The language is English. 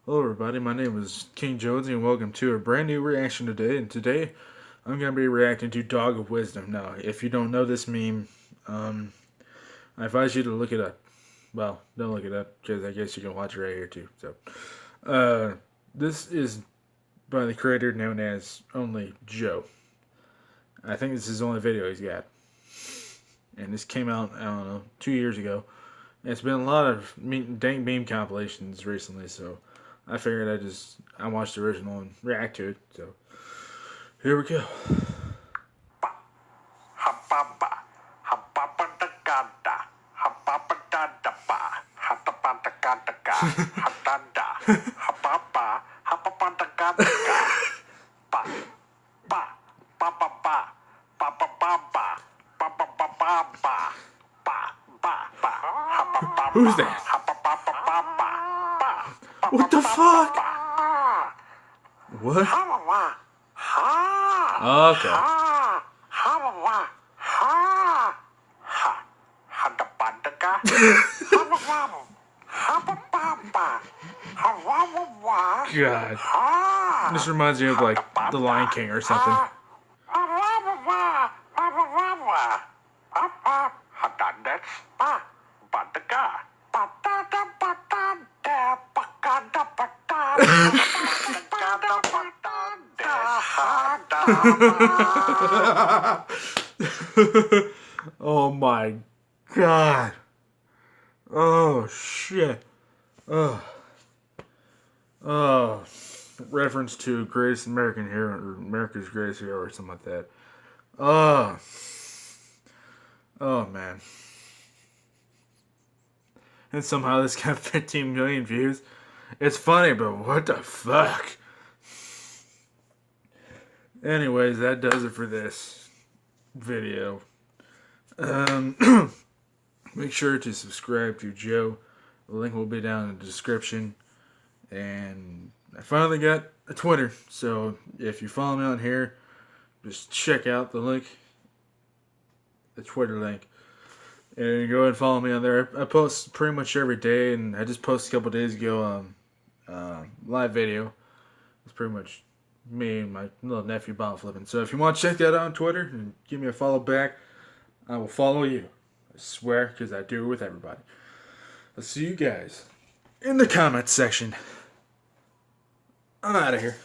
Hello everybody, my name is King Jonesy and welcome to a brand new reaction today. And today I'm going to be reacting to Dog of Wisdom. Now, if you don't know this meme, I advise you to look it up. Well, don't look it up because I guess you can watch it right here too. This is by the creator known as Only Joe. I think this is the only video he's got. And this came out, I don't know, 2 years ago. And it's been a lot of dank meme compilations recently, so I figured I watched the original and react to it. So here we go. Who's that? What the fuck? What? Okay. God. This reminds me of like The Lion King or something. Oh my God. Oh shit. Oh. Oh. Reference to Greatest American Hero or America's Greatest Hero or something like that. Oh. Oh man. And somehow this got 15 million views. It's funny, but what the fuck? Anyways, that does it for this video. Make sure to subscribe to Joe. The link will be down in the description. And I finally got a Twitter, so if you follow me on here, just check out the link, the Twitter link, and go ahead and follow me on there. I post pretty much every day, and I just posted a couple days ago live video. It's pretty much me and my little nephew bottle flipping. So if you want to check that out on Twitter and give me a follow back, I will follow you. I swear, because I do it with everybody. I'll see you guys in the comments section. I'm out of here.